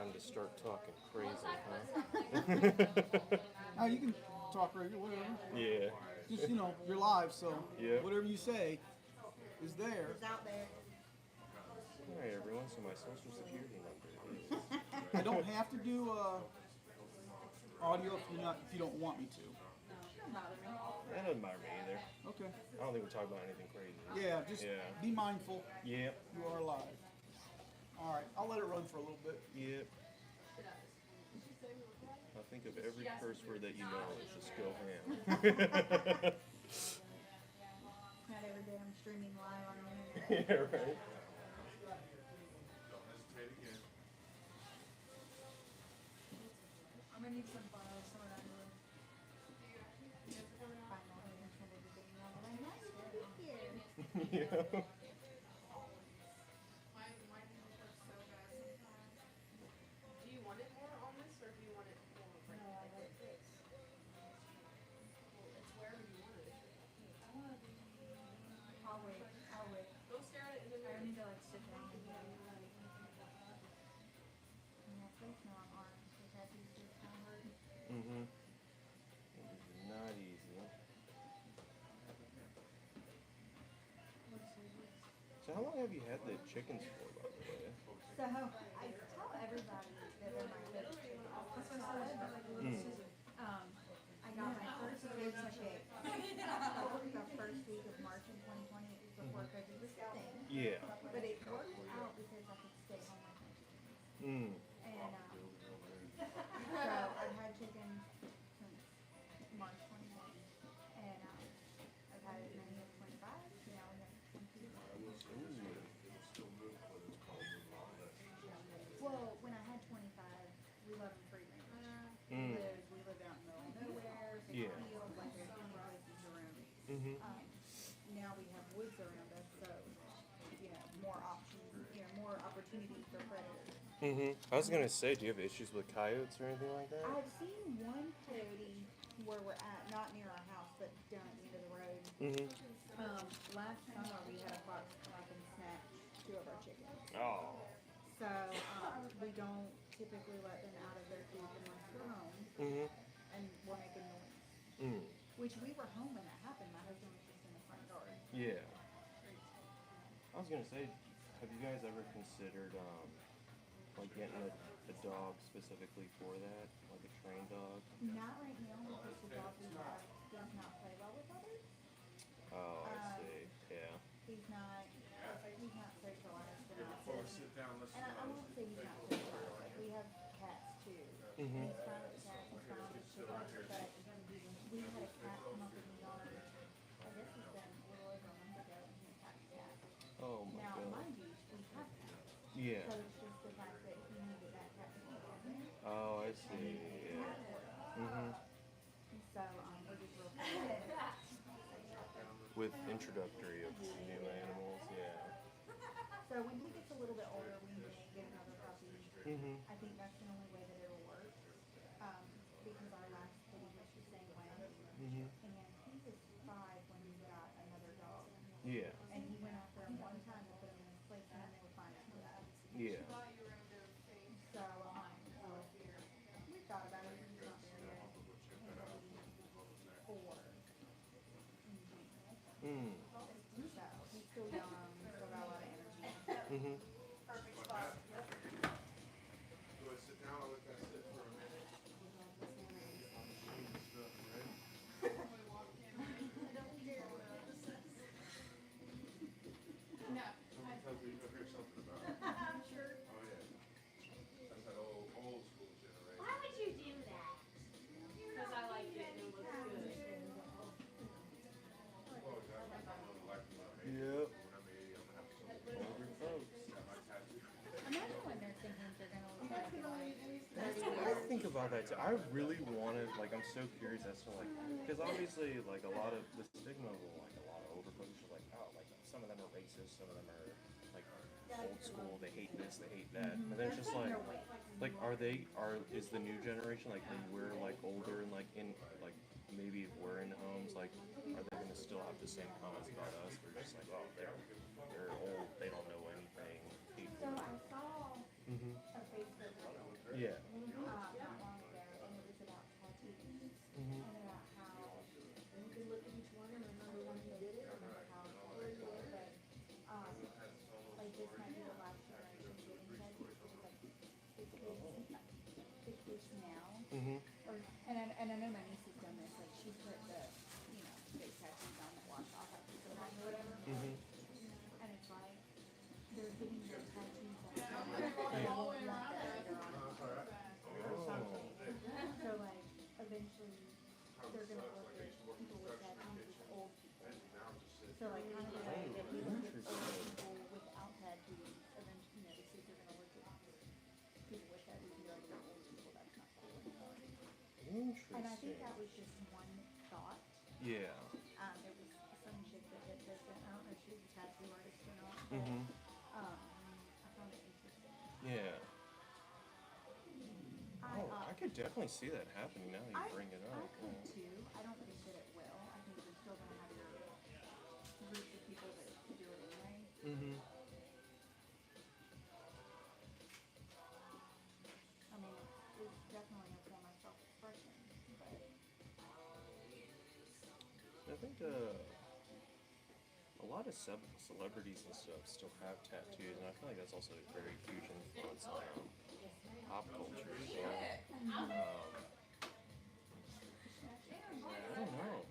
Time to start talking crazy, huh? Now you can talk regular, whatever. Yeah. Just you're live, so Yeah. whatever you say is there. It's out there. Alright, everyone, so my social security number is. I don't have to do audio if you don't want me to. Don't bother me. That doesn't bother me either. Okay. I don't think we talk about anything crazy. Yeah, just Yeah. be mindful. Yep. You are live. All right, I'll let it run for a little bit. Yep. I think of every curse word that you know is just go ham. Not every day I'm streaming live on the internet. Yeah, right. I'm gonna need some files, some of that room. Find all the intended video on it. I'm nice to be here. Yeah. Do you want it more on this, or do you want it more No, I like this. It's wherever you want it. I'll wait. I'll wait. Go stare at it and I then need to like sit down and do it. Yeah, please no, I'm arms because that piece is kind of hurt. Mm-hmm. It is not easy. What's this? So how long have you had the chickens for, by the way? So I tell everybody that they're my favorite chicken. That's what I said. I got my first big chick the first week of March in 2020 before COVID was a thing. Yeah. But it worked out because I could stay home with my chickens. Mm. And so I've had chickens since March 2020. And I've had as many as 25. Now we have 22. Well, when I had 25, we let them free range. Mm. We lived out in the middle of nowhere, big Yeah. fields, like there's no places around me. Mm-hmm. Now we have woods around us, so more options, more opportunities for predators. Mm-hmm. I was gonna say, do you have issues with coyotes or anything like that? I've seen one coyote where we're at, not near our house, but down at the end of the road. Mm-hmm. Last summer we had a fox come up and snatch 2 of our chickens. Oh. So we don't typically let them out of their coop unless we're home, Mm-hmm. and we're making noise. Mm. Which we were home when that happened. My husband was just in the front yard. Yeah. I was gonna say, have you guys ever considered like getting a dog specifically for that, like a trained dog? Not right now because the dog we have does not play well with others. Oh, I see. Yeah. He's not socialized enough. Sit down, listen. And I won't say he's not socialized. Like we have cats too. Mhm. And he's fine with cats. He's fine with chickens. But we had a cat come up in the yard. I guess it's been a little over a month ago, and he attacked the cat. Oh my Now, god. mind you, we have cats. Yeah. So it's just the fact that he needed that cat to be in there. Oh, I see. Yeah. Mhm. So we're just real excited. With introductory of new animals, yeah. So when he gets a little bit older, we may get another puppy. Mhm. I think that's the only way that it'll work. Because our last kitty was the same way. Mhm. And he was 5 when we got another dog. Yeah. And he went out there one time to put him in his place, and then they were fine after that. Yeah. So we thought about it, he's not there yet. He'll be 4 in June. Mm. So he's still young, still got a lot of energy. Mhm. perfect spot. Do I sit down or let that sit for a minute? No. Sometimes we hear something about it. I'm sure. Oh, yeah. That's that old school generation. Why would you do that? Because I like it and it looks good. Oh, exactly. I'm gonna like my Yep. When I'm 80, I'm gonna have some. Older folks. Got my tattoo. Imagine what nursing homes are gonna look like in like 30 I years. think about that too. I really wanted, like, I'm so curious as to, like, because obviously, like, a lot of the stigma of, like, a lot of older folks are like, oh, like, some of them are racist, some of them are, like, old school, they hate this, they hate that. But then it's just like, is the new generation, like, when we're, like, older and, like, in, like, maybe if we're in homes, like, are they gonna still have the same comments about us? We're just like, oh, they're old, they don't know anything. So I saw Mm-hmm. a Facebook Yeah. not long ago, and it was about tattoos Mhm. and about how you could look at each one and remember when you did it, remember how color you were, but um, like this might be the last generation getting tattoos because like the kids now, Mhm. or and I know my niece has done this. Like she's put the fake tattoos on that wash off after so long or whatever, Mhm. and it's like they're getting their tattoos that they won't want that later on in life or something. So like eventually they're gonna look at people with tattoos as old people. So like kind of the way that we look at old people without tattoos, eventually the kids are gonna look at people with tattoos and be like, they're old people, that's not cool anymore. And I think Interesting. that was just one thought. Yeah. There was some chick that did this, and I don't know if she was a tattoo artist or not, but Mhm. I found it interesting. Yeah. I Oh, I could definitely see that happening now that you bring it I up. could Yeah. too. I don't think that it will. I think you're still gonna have your group of people that do it anyway. Mhm. I mean, it's definitely a form of self-expression, but I think a lot of celebrities and stuff still have tattoos, and I feel like that's also a very huge influence on pop culture. So, I don't know.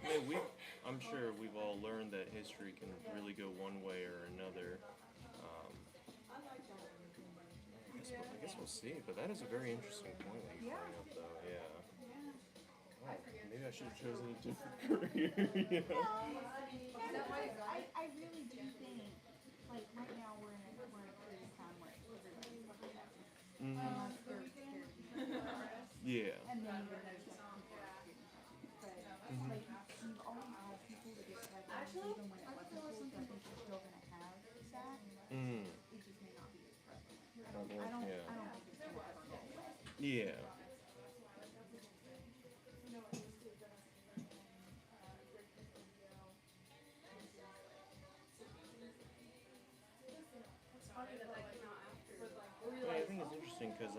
I mean, I'm sure we've all learned that history can really go one way or another. Um, I guess we'll see. But that is a very interesting point that you bring up, though. Yeah. Oh, maybe I should have chosen a different career. You know? I really do think, like right now we're in a period of time where everybody's getting tattoos, unless they're scared to get tattoos. Yeah. And then even those people are getting tattoos. But like you've always had people that get tattoos even when it wasn't cool. So I think you're still gonna have that. Mm. It just may not be as prevalent. Prevalent, yeah. I don't think it's gonna ever go away. Yeah. Yeah, I think it's interesting because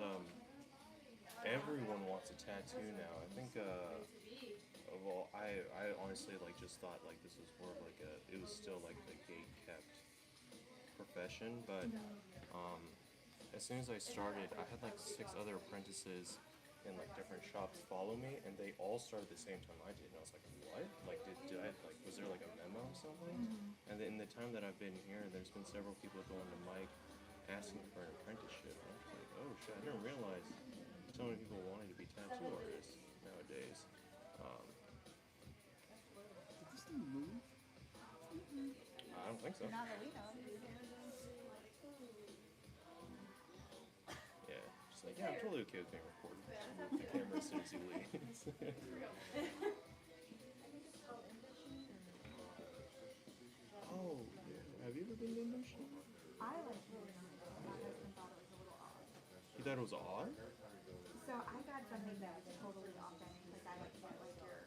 everyone wants a tattoo now. I think well, I honestly like just thought like this was more of like it was still like the gate kept profession, but um, as soon as I started, I had like 6 other apprentices in like different shops follow me, and they all started the same time I did. And I was like, what? Like, did I like was there like a memo or something? And then in the time that I've been here, there's been several people going to Mike asking for an apprenticeship. And I was like, oh shit, I didn't realize so many people wanted to be tattoo artists nowadays. Um, Did this thing move? I don't think so. Not that we know. Yeah, just like yeah, I'm totally okay with being recorded. Just move the camera as soon as he leaves. Oh, have you ever been to Indonesia? I like to do it. My husband thought it was a little odd. You thought it was odd? So I got something that was totally authentic. Like I like to get like your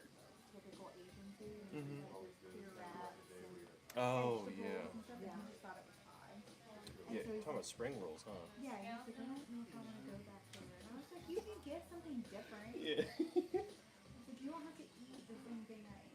typical Asian food, and all these clear wraps and Oh vegetables yeah. and stuff. And he just thought it was odd. And Yeah, so he's talking about like, spring rolls, huh? yeah, and he's like, I don't know if I want to go back there. And I was like, you can get something different. Yeah. I was like, you don't have to eat the same thing I ate.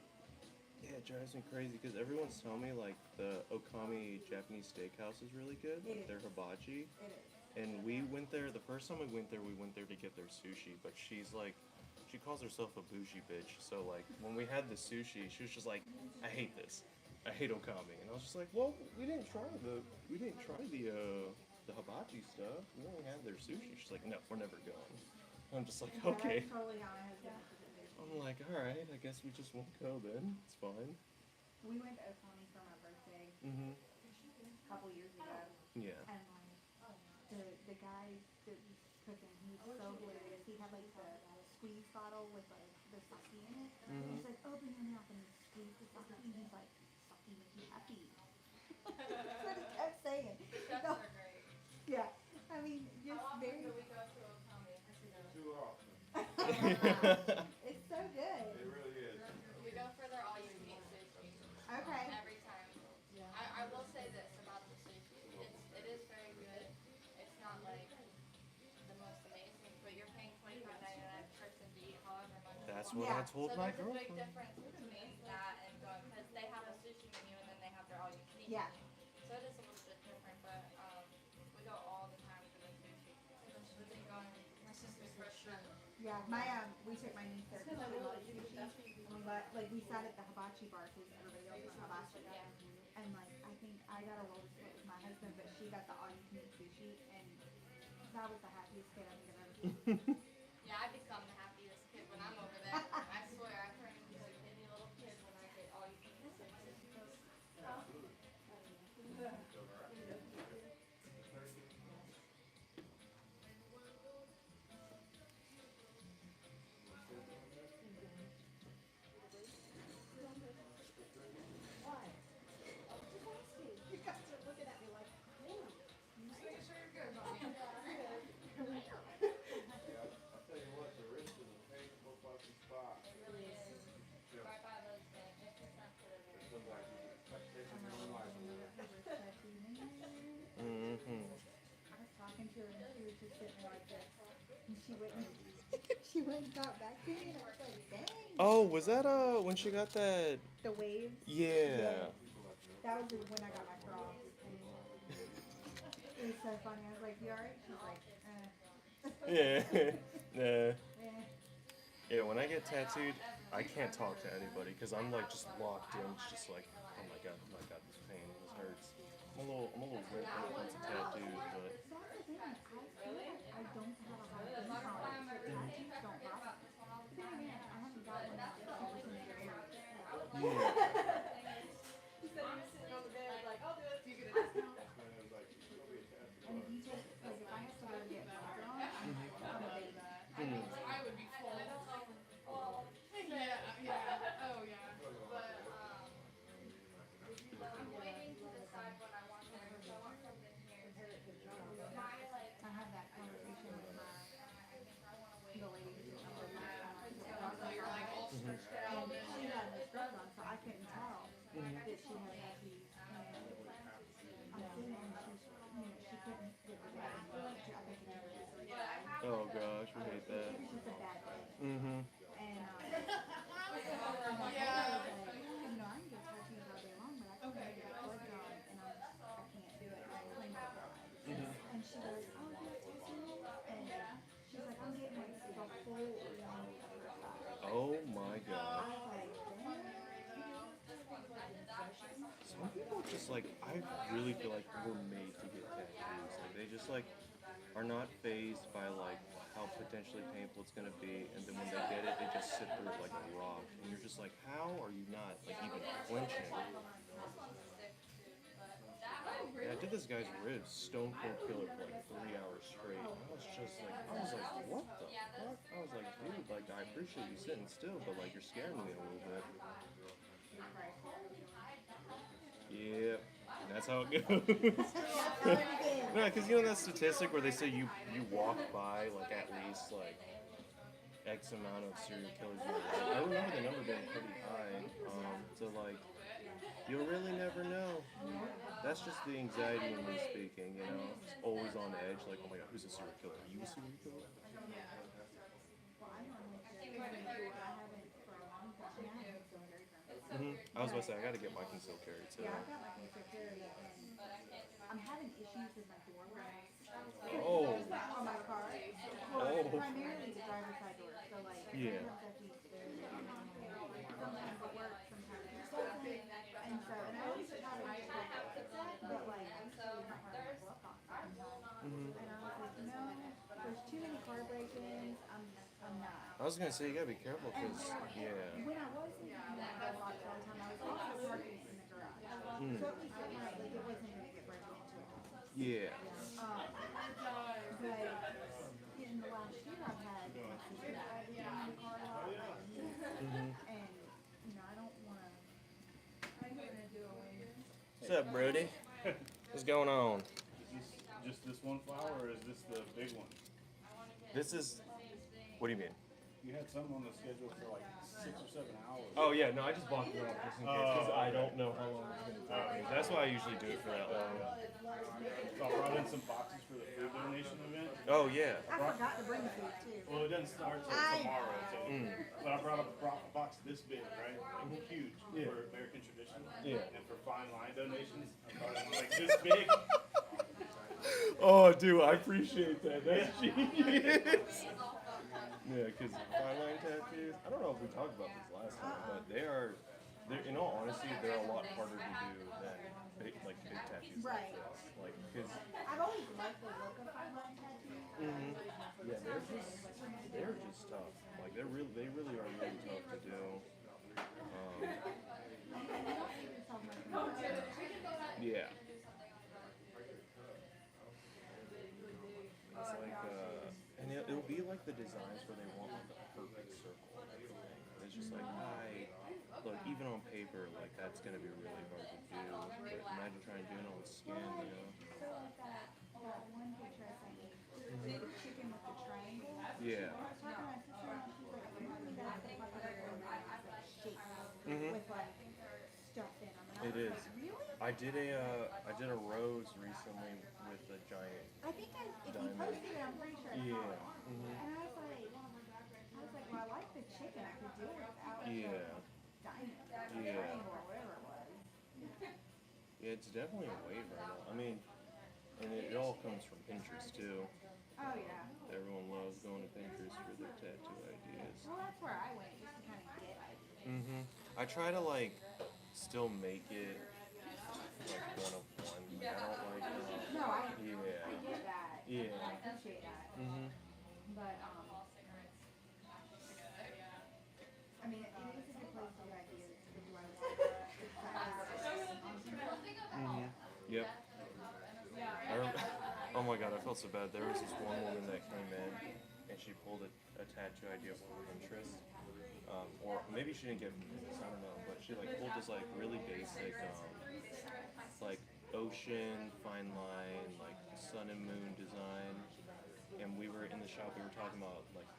Yeah, it drives me crazy because everyone's telling me like the Okami Japanese steakhouse is really good, like their hibachi. It is. And we went there, the first time we went there to get their sushi, but she's like, she calls herself a bougie bitch. So like, when we had the sushi, she was just like, I hate this. I hate Okami. And I was just like, well, we didn't try the hibachi stuff. We only had their sushi. She's like, no, we're never going. I'm just like, okay. That's totally how my husband is with it. I'm like, all right, I guess we just won't go then. It's fine. We went to Okami for my birthday Mm-hmm. a couple years ago. Yeah. And like the guy that was cooking, he was so hilarious. He had like the squeeze bottle with like the sake in it. And he's like, open your mouth and squeeze the sake. And he's like, sake make you happy. That's what he kept saying. Chefs are great. Yeah. I mean, just How often very. do we go to Okami? Too often. It's so good. It really is. We go for their all you can eat sushi. Okay. Every time. I will say this about the sushi. It is very good. It's not like That's what I Yeah. told So my there's a big girlfriend. difference between that and going because they have a sushi menu and then they have their all you can eat Yeah. menu. So it is a little bit different, but we go all the time for the sushi. We've been going my sister's freshman. Yeah, we took my niece there because she loves sushi. But like we sat at the hibachi bar because everybody else went hibachi. Yeah. And like I think I got a roll split with my husband, but she got the all you can eat sushi, and that was the happiest kid I think I've ever seen. Yeah, I become the happiest kid when I'm over there. I swear I turn into a skinny little kid when I get all you can eat sushi. You guys are looking at me like, damn. Making sure you're good, mommy. Yeah, I tell you what, the wrist is a painful fucking spot. It really is. Right by those it's sensitive It area. feels like taking your own life away. Mm-hmm. I was talking to her and she was just sitting there like this. And she went and she went and got back to me and I was like, dang. Oh, was that when she got that? The waves. Yeah. That was when I got my cross. And it was so funny. I was like, you alright? She's like, Yeah. Nah. eh. Yeah, when I get tattooed, I can't talk to anybody because I'm like just locked in. It's just like, oh my god, this pain, this hurts. I'm a little weird when it comes to tattoos, but That's the thing. I feel like I don't have a high pain tolerance. But tattoos don't bother me. But then again, I haven't got one that's super sensitive area. yeah. He said he was sitting on the bed like, I'll do it. You get a And discount? it was like, you should be a tattoo And if you artist. take, like, if I have to go and get laser on, I'm a baby. I would be full. Yeah. Oh, yeah. But I'm waiting to decide what I want there. So I want something here too. My like I had that conversation with my, the lady who's on the So you're like all stretched out. and she had the scrubs on, so I couldn't tell that she had tattoos. And I'm sitting there and she's, she couldn't get the bad. I think it never is. Oh gosh, we hate that. It was just a bad day. Mm-hmm. And I'm like, Yeah. I can get tattoos all day long, but I can't get blood drawn, and I can't do it. I claim it blind. And she goes, oh, you have tattoo? And she's like, I'm getting like the whole ornamental other side. Oh my god. I was like, damn. Some people just like, I really feel like we're made to get tattoos. Like they just like are not fazed by like how potentially painful it's gonna be, and then when they get it, they just sit through it like a rock, and you're just like, how are you not like even flinching? Yeah, I did this guy's ribs, stone cold killer for like 3 hours straight. I was just like, what the fuck? I was like, dude, like I appreciate you sitting still, but like you're scaring me a little bit. Yeah, and that's how it goes. No, because you know that statistic where they say you walk by like at least like X amount of serial killers in your life. I remember the number being pretty high. So like you'll really never know. That's just the anxiety in me speaking. You know, it's always on edge. Like, oh my god, who's a serial killer? Are you a serial killer? Well, I normally do, but I haven't for a long time. Now I have so very I was about to say I got to get my concealed carry too. Yeah, I've got my concealed carry, and I'm having issues with my door frames. Oh. On my car. Oh. Primarily the driver's side door. So like, Yeah. sometimes I have to use stairs. Sometimes it works, sometimes it doesn't. And so, and I always try to like, but like, usually not wearing my glove box sometimes. And I was like, no, there's too many car break-ins. I'm not. I was gonna say you gotta be careful because yeah. When I was in the glove box all the time, I was also parking in the garage. So at least at night, like it wasn't gonna get broken into at home. Yeah. But in the last year, I've had my sister drive me in the car a lot, and you know I don't want to. I'm gonna do away. What's up, Brody? What's going on? Is this just this one flower, or is this the big one? This is. What do you mean? You had some on the schedule for like 6 or 7 hours. Oh yeah, no, I just blocked it off just in case because I don't know how long it's gonna take me. That's why I usually do it for that long. So I brought in some boxes for the food donation event. Oh yeah. I forgot to bring food too. Well, it doesn't start till tomorrow, so. But I brought a box this big, right? Like huge for American tradition. Yeah. And for fine line donations, I brought it like this big. Oh, dude, I appreciate that. That's genius. Yeah, because fine line tattoos. I don't know if we talked about this last time, but they're in all honesty, they're a lot harder to do than big tattoos Right. like this. Like, because I've always liked the look of fine line tattoos. yeah, they're just tough. Like they really are really tough to do. Yeah. It's like, and it'll be like the designs where they want like a perfect circle and everything. And it's just like, look, even on paper, like that's gonna be really hard to do. But imagine trying to do it on skin, you know? So like that one picture I sent you, the chicken with the triangle. Yeah. I was talking to my sister and she's like, apparently that's a popular like shape with like stuff in them. And I It was is. like, really? I did a rose recently with a giant. I think if you Diamond. posted it, I'm pretty sure I saw Yeah. it. And I was like, well, I like the chicken. I could do it without Yeah. diamond, Yeah. triangle, or whatever it was. Yeah, it's definitely a wave right now. I mean, and it all comes from Pinterest too. Oh yeah. Everyone loves going to Pinterest for their tattoo ideas. Well, that's where I went just to kind of get ideas. I try to like still make it like one of one. Like, I don't like. No, I Yeah. get that. Yeah. I appreciate that. But I mean, it is a good place to get ideas. If you want to Yep. Oh my god, I felt so bad. There was this one woman that came in and she pulled a tattoo idea from Pinterest. Or maybe she didn't get from Pinterest, I don't know. But she like pulled this like really basic like ocean, fine line, like sun and moon design. And we were in the shop, we were talking about like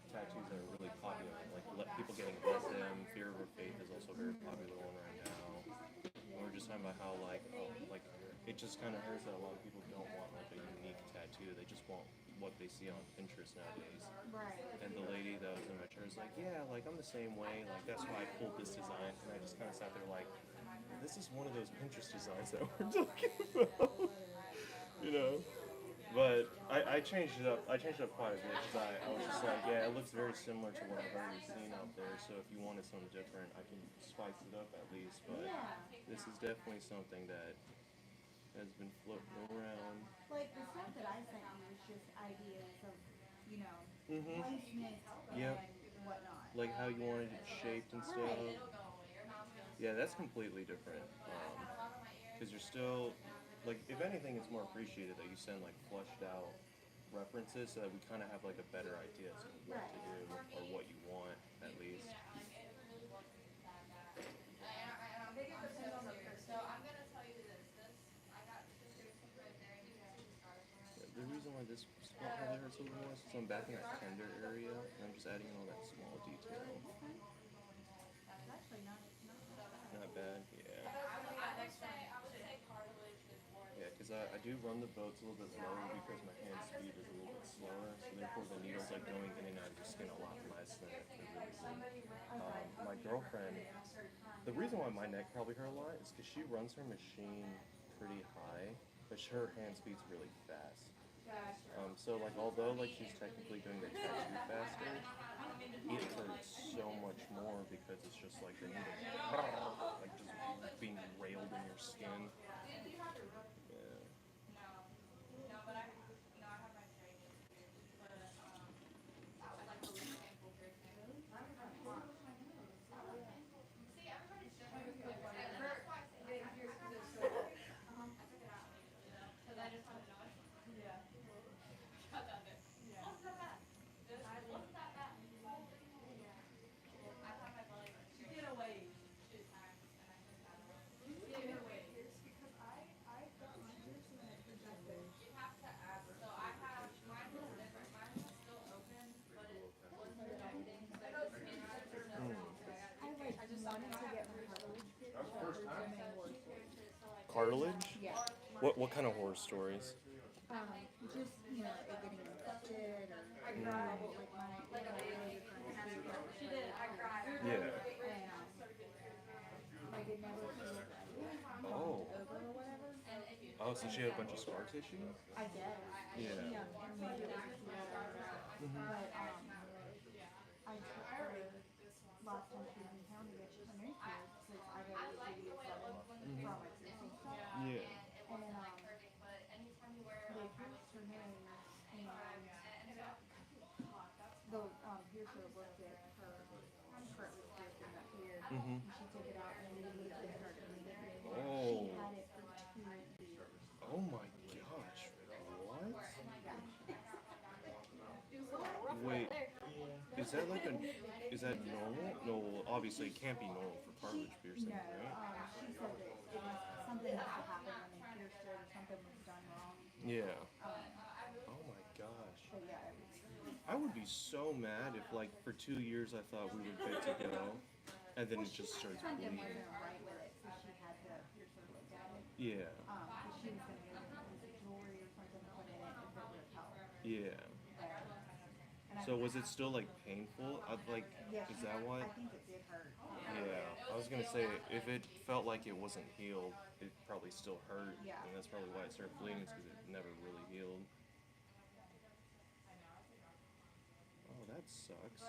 tattoos that are really popular, like people getting them. Fear over faith is also a very popular one right now. And we were just talking about how like it just kind of hurts that a lot of people don't want like a unique tattoo. They just want what they see on Pinterest nowadays. Right. And the lady that was in my chair was like, yeah, like I'm the same way. Like that's why I pulled this design. And I just kind of sat there like, this is one of those Pinterest designs that we're talking about. You know? But I changed it up. I changed it up quite a bit because I was just like, yeah, it looks very similar to what I've already seen out there. So if you wanted something different, I can spice it up at least. But this is definitely something that has been floating around. Like the stuff that I sent you was just ideas of, you know, placement Yep. and whatnot. Like how you wanted it shaped and stuff. Yeah, that's completely different. Because you're still, like, if anything, it's more appreciated that you send like fleshed out references so that we kind of have like a better idea as to what to do or what you want at least. So I'm gonna tell you this. I got this right there. You can see the scars from it. The reason why this spot probably hurts a little more is because I'm back in that tender area and I'm just adding in all that small detail. That's actually not bad. Not bad, yeah. I would say cartilage is more. Yeah, because I do run the boats a little bit lower because my hand speed is a little bit slower, so therefore the needle's like going in and out of your skin a lot less than it really would. My girlfriend, the reason why my neck probably hurt a lot is because she runs her machine pretty high, but her hand speed's really fast. So like although like she's technically doing the tattoo faster, it hurts so much more because it's just like the needle like just being railed in your skin. Yeah. No, but I have my training too. But that was like a really painful treatment. See, everybody's different. That's why I say I took it out, because I just wanted to know. Yeah. Got that there. Yeah. Wasn't that bad? Wasn't that bad? I thought my belly was straight. Get away. 2 times, and I just got away. Get away. Because I got my piercing and it projected. You have to ask. So I have, mine was different. Mine was still open, but it was projecting. So it was I just wanted to get my cartilage pierced. That was the first time? Cartilage? Yeah. What kind of horror stories? just, you know, it getting infected or like my really good friend, she did. Yeah. And like it never healed right. Oh. Over or whatever. Oh, so she had a bunch of scar tissue? I guess. Yeah. She, maybe it was just but I took her last time she was in town to get her new kids because I got a video from like piercing stuff. Yeah. And they pierced her nose and the piercer looked at her skirt was pierced in that ear and she took it out and immediately started bleeding. Oh. She had it for 2 years. Oh my gosh. What? Wait. Is that like is that normal? No, well, obviously it can't be normal for cartilage piercing, No, right? she said that it was something must have happened when they pierced it or something was done wrong. Yeah. Oh my gosh. But yeah, it was. I would be so mad if like for 2 years I thought we were good to go and then it just starts Something bleeding. wasn't right with it, so she had the piercer look at it. Yeah. Because she was going to get a piece of jewelry or something to put in it if it would have helped. Yeah. And So was it still like painful? Like, yeah, is that why? I think it did hurt. Yeah. I was gonna say if it felt like it wasn't healed, it probably still hurt, Yeah. and that's probably why it started bleeding, because it never really healed. Oh, that sucks.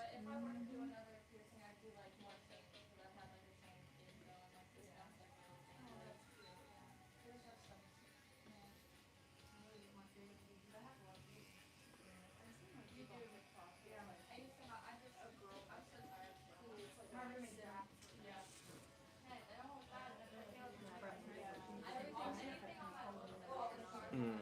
Mm.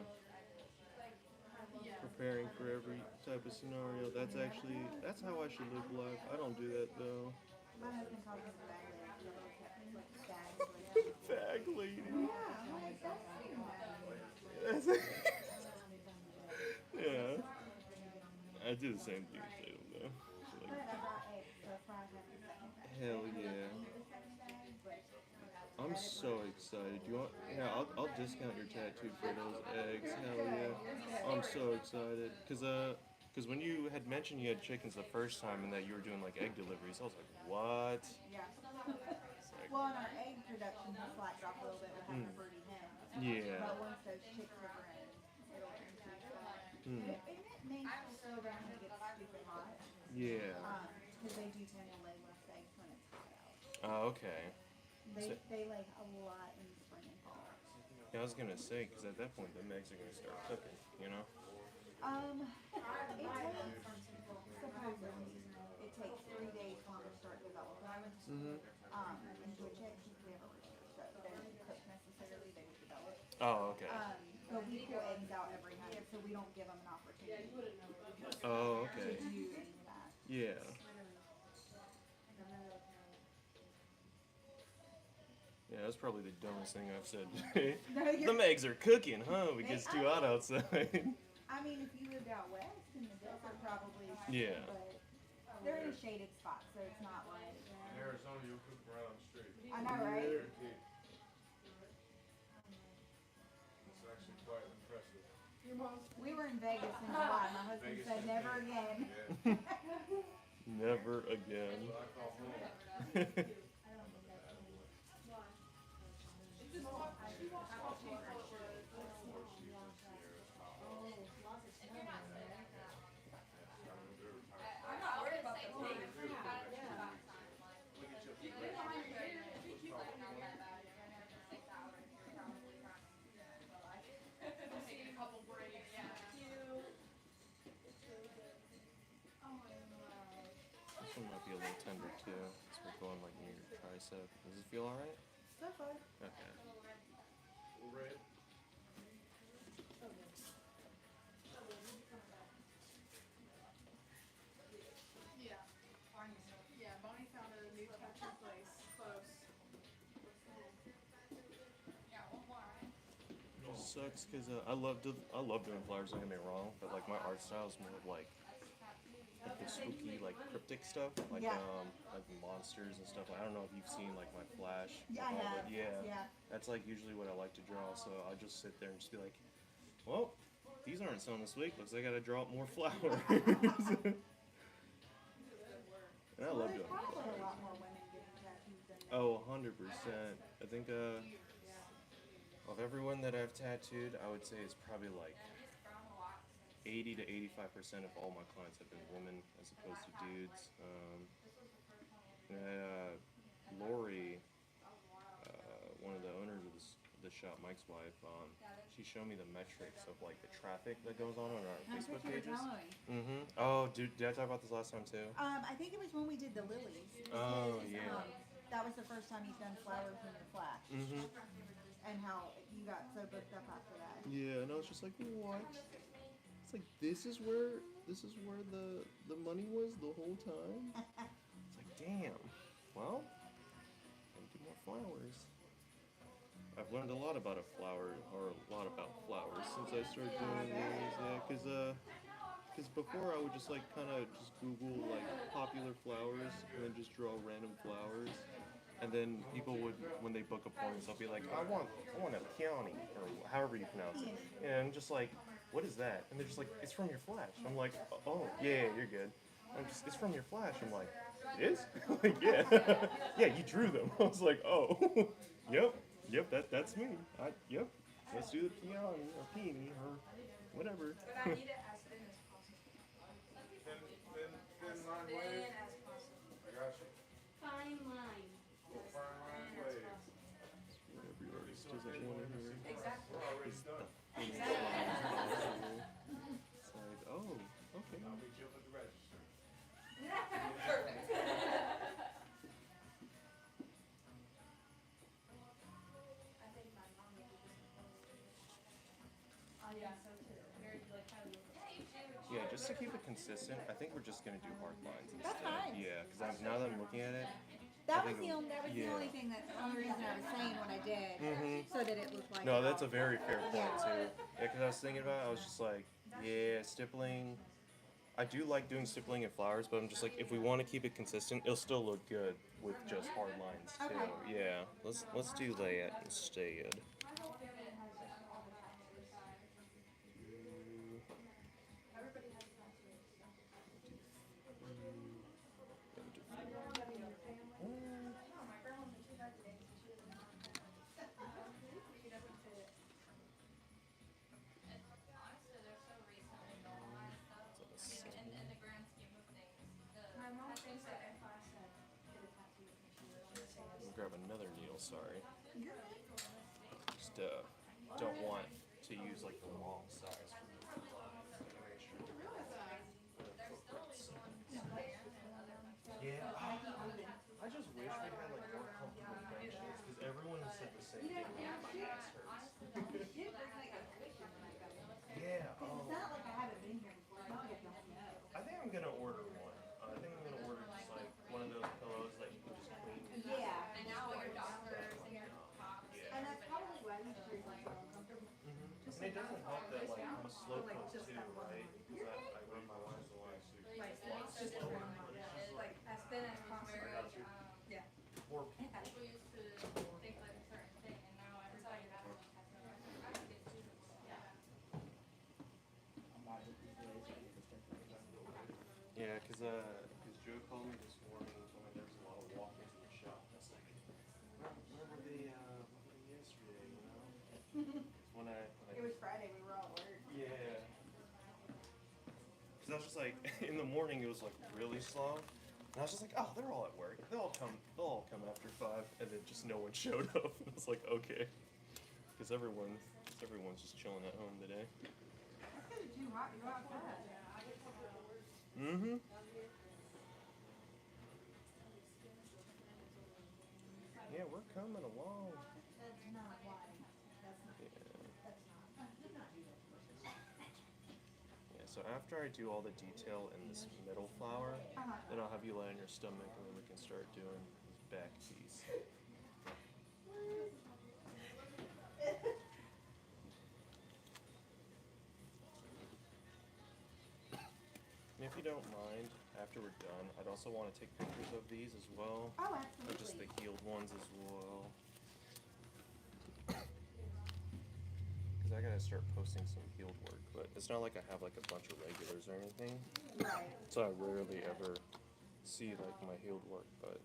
Preparing for every type of scenario. That's how I should live life. I don't do that though. My husband calls me bag lady. He always kept me like bag lady. Fag lady. Yeah, I'm like, that's so bad. Yeah. I do the same thing to them though. But I brought eggs, so that's why I have the second bag. Hell yeah. I'm so excited. You want? Yeah, I'll discount your tattoo for those eggs. Hell yeah. I'm so excited. Cause when you had mentioned you had chickens the first time and that you were doing like egg deliveries, I was like, what? Yeah. Well, and our egg production has slacked off a little bit with having a birdie hen. Yeah. But once those chicks are in, it'll increase that. And it may slow down when it gets stupid hot. Yeah. Because they do tend to lay less eggs when it's hot out. Oh, okay. They lay a lot in spring and fall. Yeah, I was gonna say, cause at that point the eggs are gonna start cooking, you know? It takes, surprisingly, it takes 3 days for them to start developing. Into a chick, they have a rooster, so they don't cook necessarily, they just develop. Oh, okay. But we pull eggs out every night, so we don't give them an opportunity Oh, to okay. do any of that. Yeah. Yeah, that's probably the dumbest thing I've said today. No, Them eggs are cooking, huh? Because it's too hot outside. I mean, if you lived out west in the desert, probably. Yeah. But they're in a shaded spot, so it's not like. In Arizona, you'll cook them right on the street. I know, right? Guaranteed. It's actually quite impressive. We were in Vegas in July. My husband Vegas said, is never big. again. Yeah. Never again. That's what I call home. This one might be a little tender too. So we're going like near your tricep. Does it feel alright? So far. Okay. Red. Yeah, Bonnie found a new tattoo place close. Sucks because I love doing flowers. Don't get me wrong, but like my art style is more of like the spooky, like cryptic stuff, like Yeah. like monsters and stuff. I don't know if you've seen like my flash. Yeah, I with all have. the- yeah. Yeah. That's like usually what I like to draw. So I just sit there and just be like, well, these aren't selling this week. Looks like I gotta draw up more flowers. And I Well, love there's doing it. probably a lot more women getting tattoos than men. Oh, 100%. I think of everyone that I've tattooed, I would say it's probably like 80 to 85% of all my clients have been women as opposed to dudes. Lori, one of the owners of the shop, Mike's wife, she showed me the metrics of like the traffic that goes on our Facebook pages. Oh, dude, did I talk about this last time too? I think it was when we did the lilies. Oh, Because, yeah. that was the first time he's done flowers in the flash. And how you got so booked up after that. Yeah, and I was just like, what? It's like this is where the money was the whole time. It's like, damn. Well, gotta do more flowers. I've learned a lot about flowers since I started doing these. Yeah, cause before I would just like kind of just Google like popular flowers and then just draw random flowers. And then people would, when they book appointments, they'll be like, I want a peony, or however you pronounce it. And I'm just like, what is that? And they're just like, it's from your flash. I'm like, oh, yeah, you're good. It's from your flash. I'm like, it is? Like, yeah. Yeah, you drew them. I was like, oh, yep, that's me. Yep, let's do the peony, or peony, or whatever. But I need it as thin as possible. Thin line wave. I got you. Fine line. Fine line wave. Whatever your artist doesn't want to hear. Exactly. We're already done. It's like, oh, okay. I'll meet you up at the register. Perfect. I think my mom would do this. Oh yeah, so too. Very like how you. Yeah, just to keep it consistent, I think we're just gonna do hard lines instead. That's fine. Yeah, because now that I'm looking at it, That I was think the only, the yeah. only thing that, the only reason I was saying what I did, so that it looked like. No, that's a very fair point too. Yeah, because I was thinking about it, I was just like, yeah, stippling. I do like doing stippling and flowers, but I'm just like, if we want to keep it consistent, it'll still look good with just hard lines too. Okay. Yeah, let's do that instead. Honestly, they're so recently normalized though. In the grand scheme of things, my mom thinks that if I said get a tattoo with me, she would only say Let me grab another needle. Sorry. You're Just don't want to use like the long size. Yeah, I just wish we had like more comfortable benches because everyone said the same thing. Like, my ass hurts. Yeah. It's not like I haven't been here before. I don't know. I think I'm gonna order one. I think I'm gonna order just like one of those pillows that you can just clean. Yeah. And now your doctors and your cops. And that's probably why you treat like so uncomfortable. And it doesn't help that like I'm a slow cook too, right? Because I run my lines a lot. Like, it's just like as thin as possible. Yeah. Or People used to think like a certain thing, and now everybody has one tattoo. I just get two. Yeah. yeah, because Joe called me this morning and told me there was a lot of walk-ins in the shop. I was like, remember yesterday, you know? when I It was Friday, we were all at work. yeah. Because I was just like, in the morning it was like really slow. And I was just like, oh, they're all at work. They'll all come after 5. And then just no one showed up. And I was like, okay. Because everyone's just chilling at home today. That's because it's too hot to go outside. Mm-hmm. Yeah, we're coming along. That's not why. That's not. Yeah. That's not. Did not do that. Yeah, so after I do all the detail in this middle flower, then I'll have you lay on your stomach and then we can start doing this back piece. And if you don't mind, after we're done, I'd also want to take pictures of these as well. Oh, Or just the absolutely. healed ones as well. Because because I gotta start posting some field work, but it's not like I have like a bunch of regulars or anything. Right. So I rarely ever see like my field work, but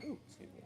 ooh, excuse me.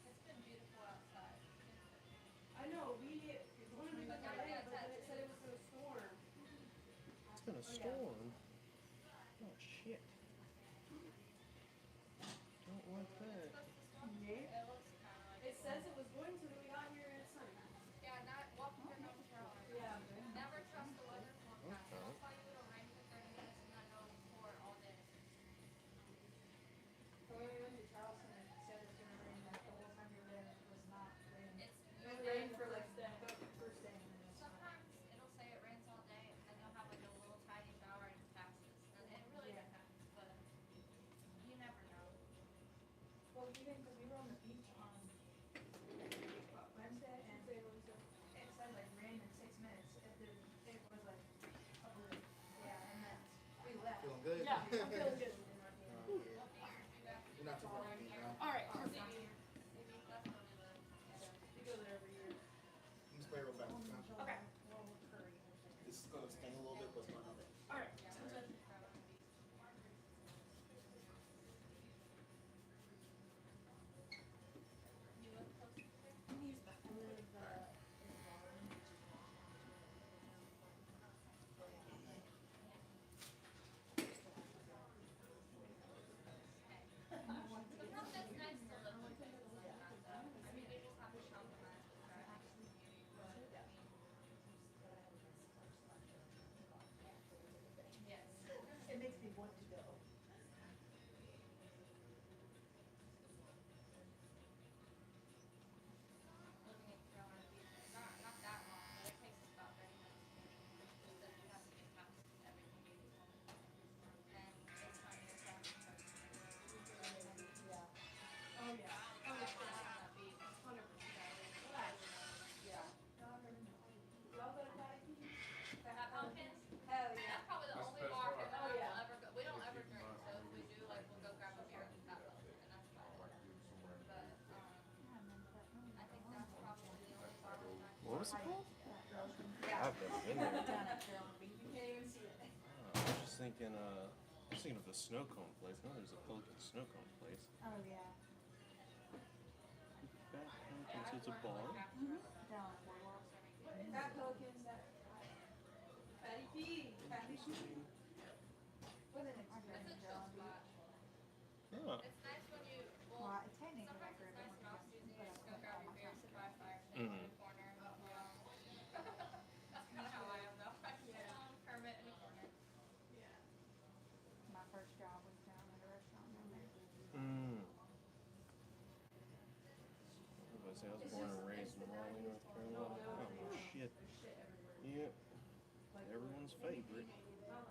It's been beautiful outside. I know, we wanted to go today, but then it said it was gonna storm. It's been a storm. Oh shit. Don't like that. It looks kind of like It says it was going to, we got here and it's sunny. Yeah, not walking through North Carolina. Yeah. Never trust the weather forecast. Okay. They'll tell you it'll rain for 30 minutes and then it'll pour all day. So when we went to Charleston, it said it was gonna rain like the whole time we were there, and it was not raining. It's It rained for like the first day, and then it's not. sometimes it'll say it rains all day and you'll have like a little tiny shower and it passes. And it really Yeah. depends, but you never know. Well, even because we were on the beach on Wednesday, and it said like rain in 6 minutes. It was like a blue. Yeah, and then we left. Feeling good? Yeah, I'm feeling good. You're not too far from me, no? All right, Our perfect. down here. That's where we live. We go there every year. Let me spray real fast. huh? Okay. Well, curry or something. This is gonna sting a little bit, but it's not nothing. All right, sounds good. You live close to there? Sometimes it's nice to live with places like that though. I mean, you just have to compromise with driving. But, I mean, yes. It makes me want to go. Living in Carolina Beach, not that long, but it takes us about 30 minutes. Just that you have to get past everything you need to. And it's not near traffic. Yeah. Oh, yeah. Oh, yeah, on that beach. 100%. Yeah. Y'all go to Patty? At Pumpkins, Hell yeah. that's probably the only bar that Oh, we'll yeah. ever go. We don't ever drink, so if we do, like, we'll go grab a beer at that and that's about it. But, I think that's probably the only bar we'll drink. What was it called? Yeah. I've never been there. Down at Carolina Beach. You can't even see it. I was just thinking, of the snow cone place. No, there's a Pelican snow cone place. Oh, yeah. Fat Pelicans, it's a bar. Down at Boardwalk. Fat Pelicans, that. Fatty P. Fatty P. What is it? I It's a in chill Carolina spot. Beach. Oh. It's nice when you, Well, well, technically, I sometimes grabbed it's nice it and off when season, we you just go went grab your out. beer, sit by a fire, stand in Mhm. the corner, and walk around. That's kind of how I am though. I sit on permit in the corner. Yeah. My first job was down at a restaurant down there. I was born and raised in Raleigh, North Carolina. Oh shit. Yep. Everyone's favorite. Not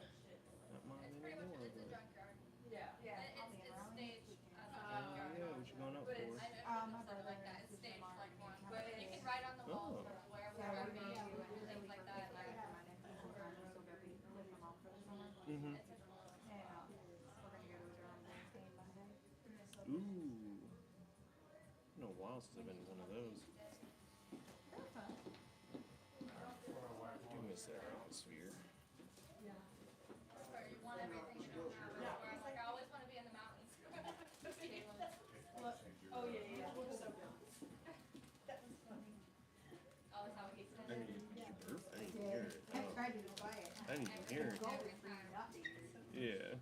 mine It's pretty much, anymore, it's a but junkyard. Yeah. Yeah, I'll be It's around staged this weekend. as a oh junkyard. yeah, what you going up But for? it's, I know My something brother like that, it's is staged Martin, like one, but and you can write on the walls Oh. from wherever So we're we're going going to and things like that. for Like, my nephews and friends who still got to live with my mom for the summer. Mm-hmm. it's a cool. And we're going to go to a Giants game Monday. Ooh. It's been a while since I've been to one of those. That's fun. I do miss that atmosphere. Where you want everything in the mountains. Where I'm like, I always want to be in the mountains. Oh, yeah, yeah. We're so good. Always how it gets I in. didn't even burp. I didn't hear it. I Oh, tried to go by it. I didn't even hear it. Goal for you not to hear it. Yeah.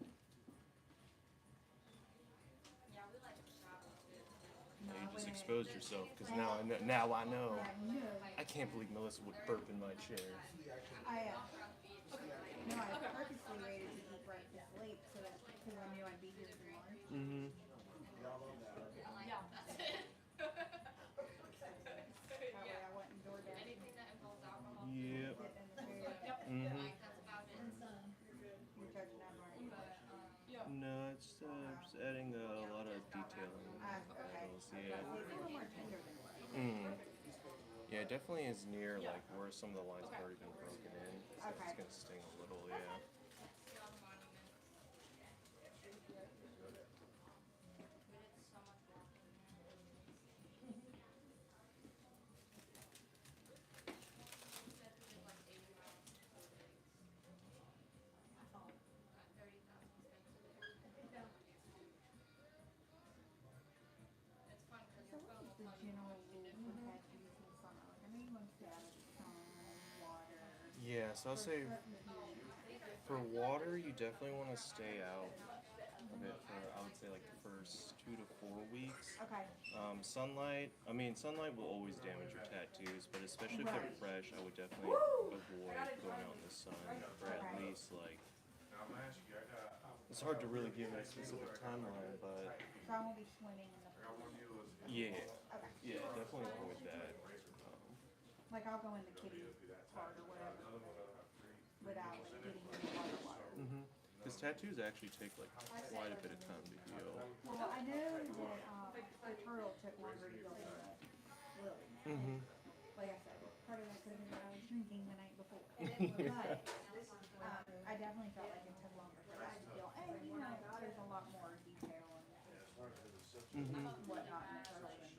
Yeah, we like to travel too. No, You I just went- exposed yourself because now I know. Now I know. Yeah, no. I can't believe Melissa would burp in my chair. I Walk around the beach. no, I purposely waited to eat breakfast late so because I knew I'd be here for March. Mm-hmm. Yeah, that's it. That way I wasn't door dashing. Anything that involves alcohol. Yep. Getting in the chair. Mm-hmm. Like, that's about it. You're touching that mark. But, No, it's just adding a lot of detailing Okay. details. It's a Yeah. little more tender than what. Mm. Yeah, it definitely is near like where some of the lines have already been broken in. So Okay. it's gonna sting a little. Yeah. So what is the general rule for tattoos in summer? Like, I know you want to stay out of the sun, water. Yeah. So I'll say for water, you definitely want to stay out of it for I would say like the first 2 to 4 weeks. Okay. Sunlight. I mean, sunlight will always damage your tattoos, but especially if they're fresh, I would definitely avoid going out in the sun for at least like. Now I'm gonna ask you, It's hard to really give a specific timeline, but So I won't be swimming in the I got one deal is yeah, Okay. yeah, definitely avoid that. Like I'll go in the kiddie part or whatever without getting in the water. Because tattoos actually take like quite a bit of time to heal. Well, I know that the turtle took longer to go in the lily. Mm-hmm. Like I said, part of that could have been that I was drinking the night before. But I definitely felt like it took longer for that to heal. And you know, there's a lot more detail and whatnot in the turtle than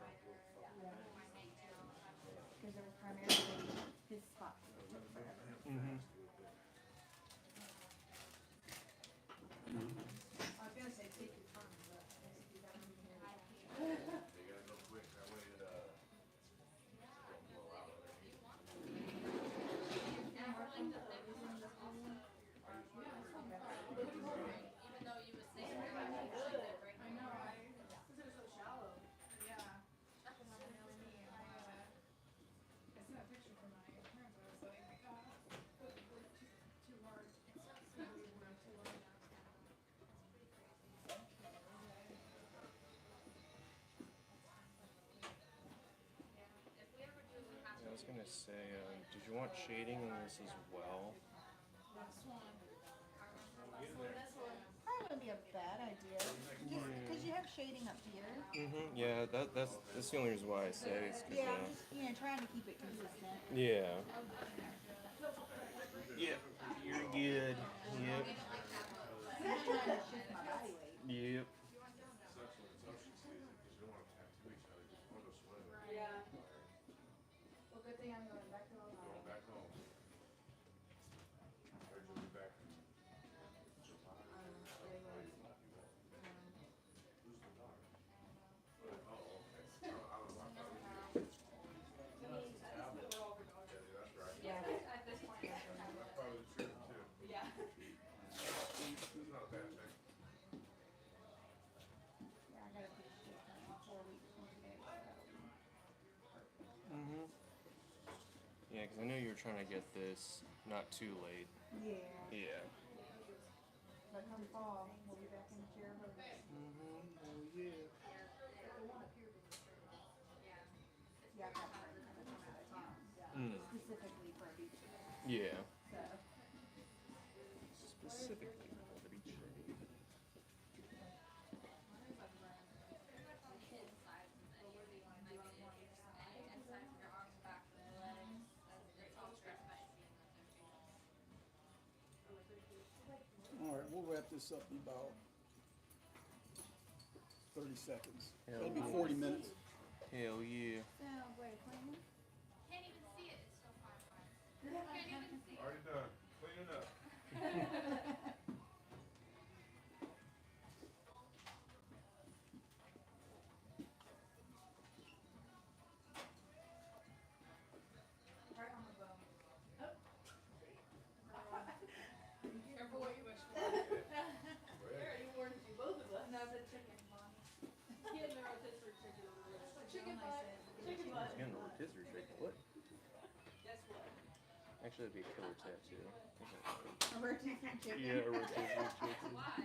because it was primarily his spots that took forever. Mm-hmm. I was gonna say take your time, but they gotta go quick, that way it won't blow out underneath. even though you would say that, I know, because it was so shallow. Yeah. I seen a picture from my parents, I was like, too hard. I was gonna say, did you want shading in this as well? Probably wouldn't be a bad idea. Just because you have shading up here. Mm-hmm. Yeah, that's the only reason why I say it's 'cause, Yeah, I'm just, trying to keep it consistent. yeah. Yep, you're good. Yep. I'm trying to shift my body weight. Yep. Sucks when it's ocean season, because you don't wanna tattoo each other, just wanna go swimming. Yeah. Well, good thing I'm going back to Ohio. Going back home. Or you'll be back in July. Who's the daughter? Oh, okay. I don't know, I thought we did. Yeah, that's right. At this point, That's probably the truth too. yeah. It's not a bad thing. Yeah, I gotta finish this in 4 weeks from today. Mm-hmm. Yeah, because I know you were trying to get this not too late. Yeah. Yeah. But come fall, we'll be back in the chair. Mm-hmm. Oh yeah. Yeah, I've got friends coming from out of town. Specifically for a beach day. Yeah. So, Specifically for the beach day. All right, we'll wrap this up in about 30 seconds. Hell Maybe yeah. 40 minutes. Hell yeah. sounds like a plan. can't even see it, it's so far apart. Can't even see it. Already done, clean it up. Right on the bone. Careful what you wish for. You warned you, both of us. No, the chicken one. He had the rotisserie chicken on the list. Chicken butt. Chicken butt. It's getting a rotisserie chicken. What? Guess what? Actually, that'd be a killer tattoo. A rotisserie chicken. Yeah, a rotisserie chicken. Why?